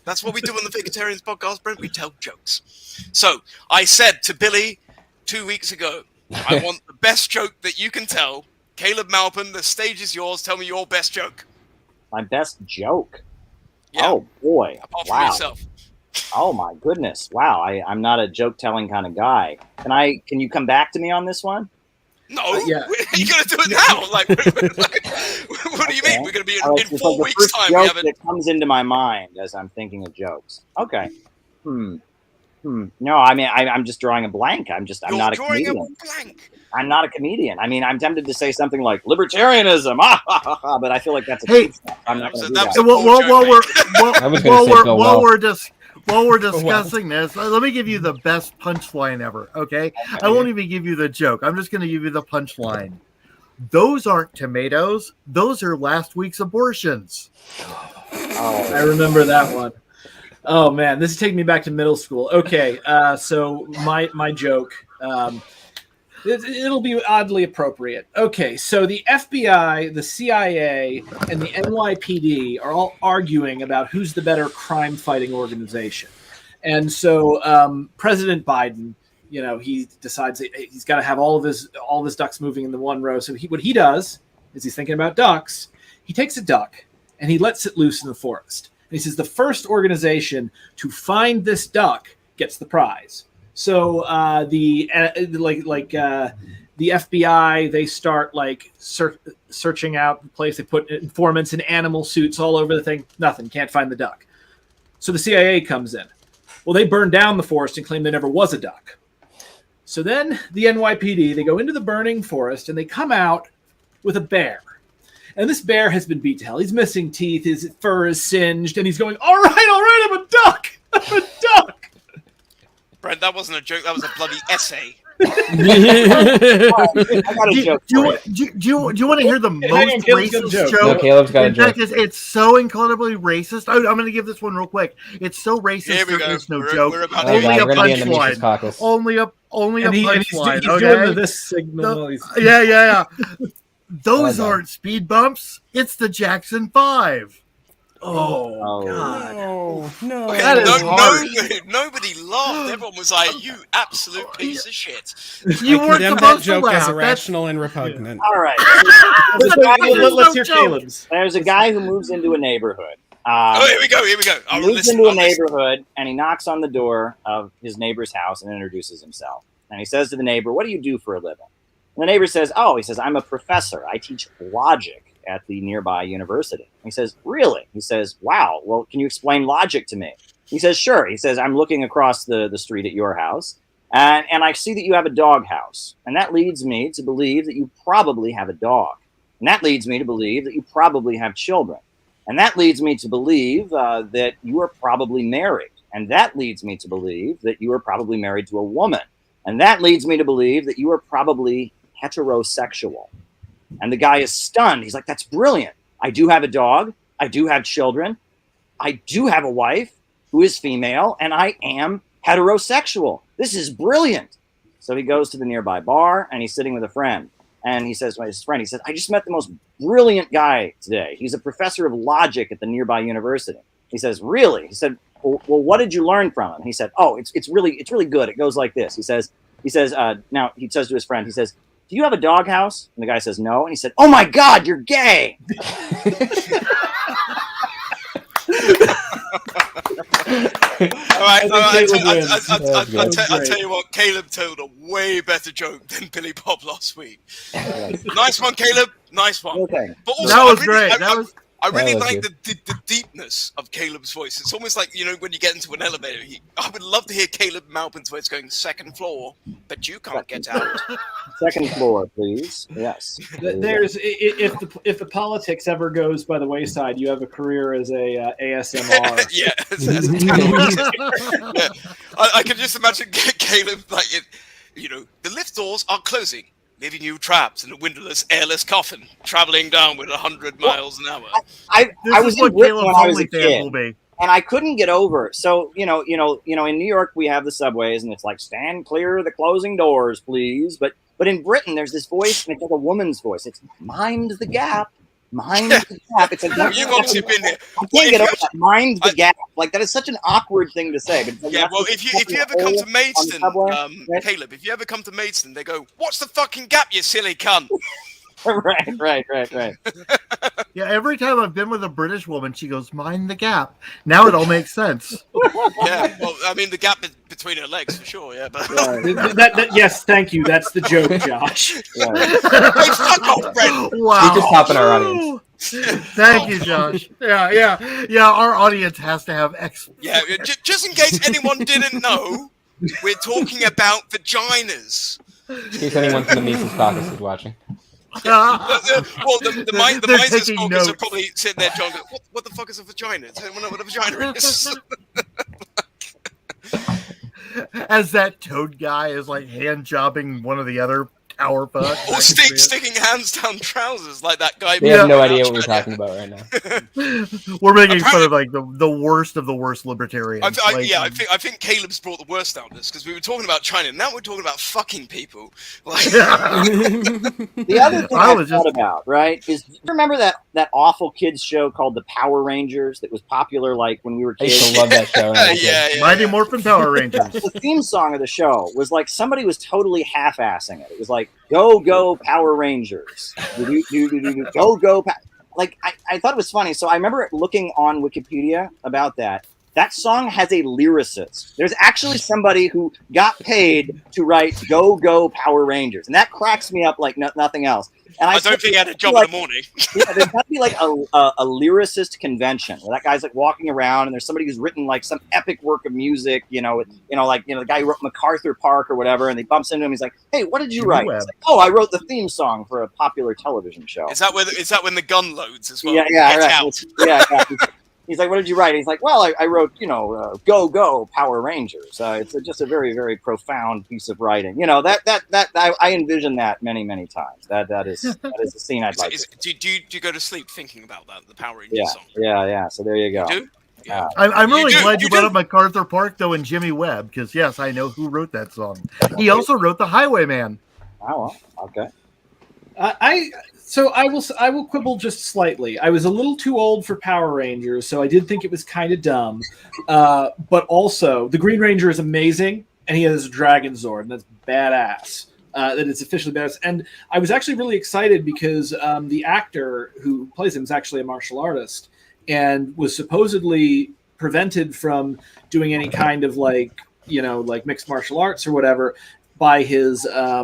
That's what we do on the Fakertarians podcast, Brent. We tell jokes. So I said to Billy 2 weeks ago, I want the best joke that you can tell. Caleb Maupin, the stage is yours. Tell me your best joke. My best joke? Yeah. Oh, boy. Apart from Wow. yourself. Oh, my goodness. Wow. I'm not a joke-telling kind of guy. Can you come back to me on this one? No, yeah. You're going to do it now. Like, what do you mean? We're going to be in 4 the weeks' first time. joke that comes into my mind as I'm thinking of jokes. Okay. No, I mean, I'm just drawing a blank. I'm not a comedian. I'm not a comedian. I mean, I'm tempted to say something like libertarianism, but I feel like that's a cheap stuff. I'm not going to do that. While we're discussing this, let me give you the best punchline ever. Okay, I won't even give you the joke. I'm just going to give you the punchline. Those aren't tomatoes. Those are last week's abortions. Oh, I remember that one. Oh man, this is taking me back to middle school. Okay, so my joke. It'll be oddly appropriate. Okay, so the FBI, the CIA, and the NYPD are all arguing about who's the better crime-fighting organization. And so President Biden, he decides that he's got to have all of his ducks moving in the one row. So what he does is he's thinking about ducks. He takes a duck and he lets it loose in the forest. And he says the first organization to find this duck gets the prize. So the FBI, they start searching out the place. They put informants in animal suits all over the thing. Nothing, can't find the duck. So the CIA comes in. Well, they burn down the forest and claim there never was a duck. So then the NYPD, they go into the burning forest and they come out with a bear. And this bear has been beat to hell. He's missing teeth. His fur is singed. And he's going, all right, I'm a duck. I'm a duck. Brent, that wasn't a joke. That was a bloody essay. Do you want to hear the most racist joke? No, Caleb's got a joke. In fact, it's so incredibly racist. I'm going to give this one real quick. It's so racist. There is no joke. Only a punchline. Only a punchline. He's doing this signal. Yeah. Those aren't speed bumps. It's the Jackson 5. Oh God! No. Okay, that is hard. Nobody laughed. Everyone was like, "You absolute piece of shit." You weren't supposed to laugh. As irrational and repugnant. All right. Let's hear Caleb's. There's a guy who moves into a neighborhood. Here we go. He moves into a neighborhood and he knocks on the door of his neighbor's house and introduces himself. And he says to the neighbor, "What do you do for a living?" And the neighbor says, "I'm a professor. I teach logic at the nearby university." And he says, "Really?" He says, "Wow. Well, can you explain logic to me?" He says, "Sure." He says, "I'm looking across the street at your house, and I see that you have a dog house. And that leads me to believe that you probably have a dog. And that leads me to believe that you probably have children. And that leads me to believe that you are probably married. And that leads me to believe that you are probably married to a woman. And that leads me to believe that you are probably heterosexual." And the guy is stunned. He's like, "That's brilliant. I do have a dog. I do have children. I do have a wife who is female, and I am heterosexual. This is brilliant." So he goes to the nearby bar, and he's sitting with a friend. And he says, "I just met the most brilliant guy today. He's a professor of logic at the nearby university." He says, "Really?" He said, well, what did you learn from him?" And he said, "Oh, it's really good. It goes like this." He says, now he says to his friend, he says, "Do you have a doghouse?" And the guy says, "No." And he said, "Oh my God, you're gay." All right. I'll tell you what, Caleb told a way better joke than Billy Bob last week. Nice one, Caleb. Nice one. Okay. But also, That was great. I really like the deepness of Caleb's voice. It's almost like, when you get into an elevator, I would love to hear Caleb Maupin's voice going second floor, but you can't get out. Second floor, please. Yes. There's if the politics ever goes by the wayside, you have a career as a ASMR. Yeah. Yeah. I can just imagine Caleb the lift doors are closing, leaving you trapped in a windowless, airless coffin, traveling down with 100 miles an hour. I was in Britain when I was a kid, and I couldn't get over it. So, in New York we have the subways, and it's like, "Stand clear of the closing doors, please." But in Britain there's this voice, and it's like a woman's voice. It's "Mind the gap. Mind the gap. It's like, You've obviously been there. I can't get over that. Mind the gap. Like, that is such an awkward thing to say. But Yeah, well, if you ever come to Maidstone, Caleb, if you ever come to Maidstone, they go, "What's the fucking gap, you silly cunt?" Right. Yeah, every time I've been with a British woman, she goes, "Mind the gap." Now it all makes sense. Yeah, well, I mean, the gap between her legs for sure. Yeah, but Yes, thank you. That's the joke, Josh. Hey, fuck off, Brent. Wow. We just pop in our audience. Thank you, Josh. Yeah. Our audience has to have Yeah, just in case anyone didn't know, we're talking about vaginas. In case anyone from the Mises Caucus is watching. Well, the They're Mises taking Caucus are notes. probably sitting there, John. What the fuck is a vagina? Does anyone know what a vagina is? As that Toad guy is like hand jobbing one of the other tower butts. Or sticking hands down trousers like that guy. We have no idea what we're talking about right now. We're making fun of like the worst of the worst libertarians. I think Caleb's brought the worst out of this because we were talking about China. Now we're talking about fucking people. Like, The other thing I thought about, right, is you remember that awful kids show called The Power Rangers that was popular like when we were I kids? used to love that show. yeah. Mighty Morphin Power Rangers. The theme song of the show was like somebody was totally half-assing it. It was like, go Power Rangers. Go. Like, I thought it was funny. So I remember looking on Wikipedia about that. That song has a lyricist. There's actually somebody who got paid to write Go Power Rangers. And that cracks me up like nothing else. And I don't think he had a job in the morning. Yeah, there's got to be like a lyricist convention where that guy's like walking around and there's somebody who's written like some epic work of music, the guy who wrote MacArthur Park or whatever, and he bumps into him. He's like, "Hey, what did you write?" He's like, "Oh, I wrote the theme song for a popular television show." Is that when the gun loads as well? Yeah, right. Out. Yeah. He's like, "What did you write?" And he's like, "Well, I wrote, Go Power Rangers." It's just a very, very profound piece of writing. I envision that many, many times. That is a scene I'd like. Do you go to sleep thinking about that, the Power Rangers song? Yeah. So there you go. You do? Yeah. I'm really glad you brought up MacArthur Park though and Jimmy Webb because yes, I know who wrote that song. He also wrote The Highwayman. Oh, well, okay. So I will quibble just slightly. I was a little too old for Power Rangers, so I did think it was kind of dumb. But also, the Green Ranger is amazing, and he has a Dragon Zord, and that's badass. That it's officially badass. And I was actually really excited because the actor who plays him is actually a martial artist and was supposedly prevented from doing any kind of like mixed martial arts or whatever by his I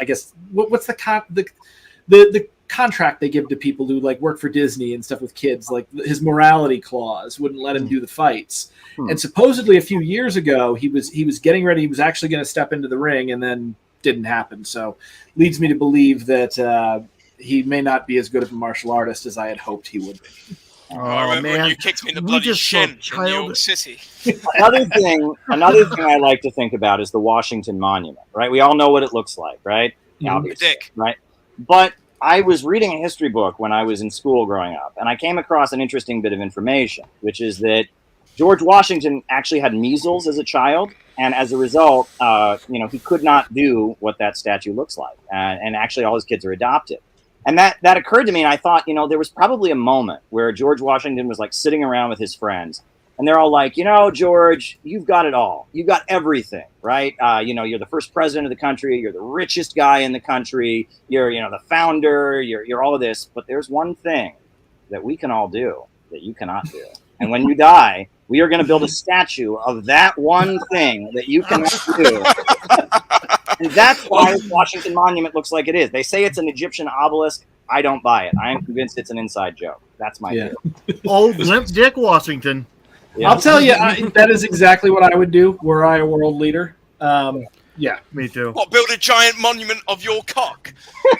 guess what's the contract they give to people who like work for Disney and stuff with kids, like his morality clause wouldn't let him do the fights. And supposedly a few years ago he was getting ready, he was actually going to step into the ring and then didn't happen. So leads me to believe that he may not be as good of a martial artist as I had hoped he would be. I remember when you kicked me in the bloody shin in New York City. Another thing I like to think about is the Washington Monument, right? We all know what it looks like, right? Obviously, Dick. right? But I was reading a history book when I was in school growing up, and I came across an interesting bit of information, which is that George Washington actually had measles as a child, and as a result, he could not do what that statue looks like, and actually all his kids are adopted. And that occurred to me, and I thought, there was probably a moment where George Washington was like sitting around with his friends, and they're all like, George, you've got it all. You've got everything, right? You're the first president of the country. You're the richest guy in the country. You're, the founder. You're all of this. But there's one thing that we can all do that you cannot do. And when you die, we are going to build a statue of that one thing that you cannot do. And that's why the Washington Monument looks like it is. They say it's an Egyptian obelisk. I don't buy it. I am convinced it's an inside joke. That's my view. Old limp Dick Washington. Yeah. I'll tell you, that is exactly what I would do were I a world leader. Yeah, me too. What, build a giant monument of your cock?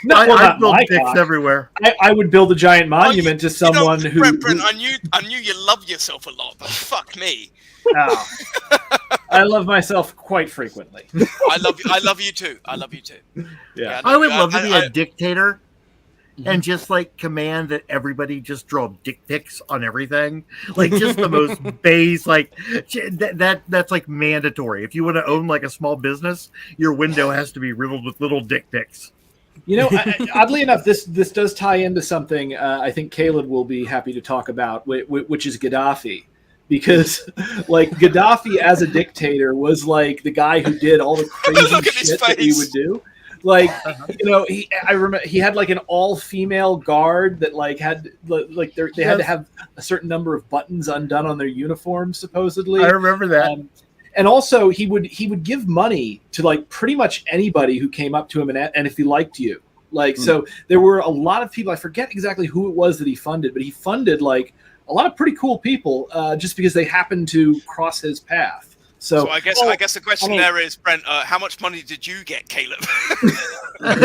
No, I build dicks everywhere. I would build a giant monument to someone who. Brent, I knew you love yourself a lot, but fuck me. Oh. I love myself quite frequently. I love you too. Yeah. I would love to be a dictator and just like command that everybody just draw dick pics on everything. Like just the most base, like that's like mandatory. If you want to own like a small business, your window has to be riddled with little dick pics. Oddly enough, this does tie into something I think Caleb will be happy to talk about, which is Gaddafi. Because, like, Gaddafi as a dictator was like the guy who did all the crazy shit that he would do. Like, I remember he had like an all-female guard that like had like they had to have a certain number of buttons undone on their uniforms, supposedly. I remember that. And also, he would give money to like pretty much anybody who came up to him and if he liked you. Like, so there were a lot of people. I forget exactly who it was that he funded, but he funded like a lot of pretty cool people just because they happened to cross his path. So I guess the question there is, Brent, how much money did you get, Caleb? Well,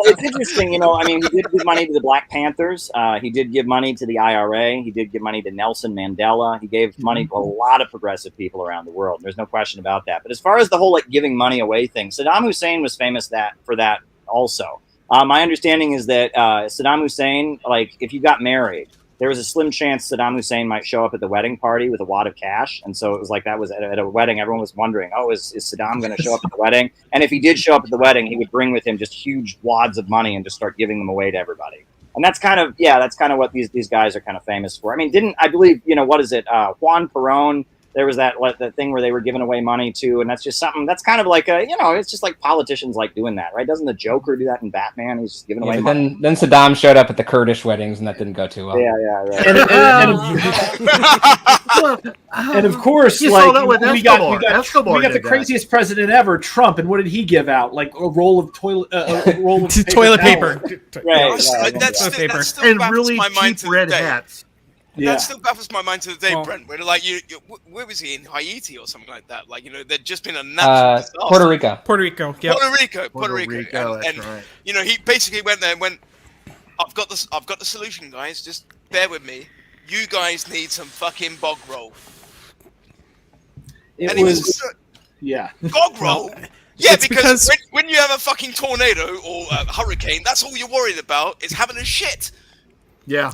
it's interesting, I mean, he did give money to the Black Panthers. He did give money to the IRA. He did give money to Nelson Mandela. He gave money to a lot of progressive people around the world. There's no question about that. But as far as the whole like giving money away thing, Saddam Hussein was famous for that also. My understanding is that Saddam Hussein, like, if you got married, there was a slim chance Saddam Hussein might show up at the wedding party with a wad of cash. And so it was like that was at a wedding. Everyone was wondering, is Saddam going to show up at the wedding? And if he did show up at the wedding, he would bring with him just huge wads of money and just start giving them away to everybody. And that's kind of what these guys are kind of famous for. I mean, I believe, what is it? Juan Perón, there was that thing where they were giving away money too. And that's just something that's kind of like it's just like politicians like doing that, right? Doesn't the Joker do that in Batman? He's just giving away money. Then Saddam showed up at the Kurdish weddings and that didn't go too well. Yeah, right. And of course, you like saw that with we got Escobar the craziest president ever, Trump, and what did he give out? Like a roll of toilet paper. Right. That's still And baffles really my mind cheap to red the day. hats. Yeah. That still baffles my mind to the day, Well, Brent. Where like where was he, in Haiti or something like that? Like there'd just been a natural disaster. Puerto Rico. Puerto Rico. Yep. Puerto Rico. That's And right. he basically went there and went, I've got the solution, guys. Just bear with me. You guys need some fucking bog roll. It And he was, was yeah. bog roll. Yeah, It's because when you have a fucking tornado or a hurricane, that's all you're worried about is having a shit. Yeah.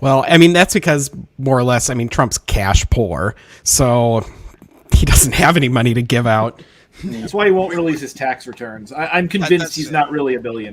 Well, I mean, that's because more or less, Trump's cash poor, so he doesn't have any money to give out. That's why he won't release his tax returns. I'm convinced That's he's it. not really a billionaire.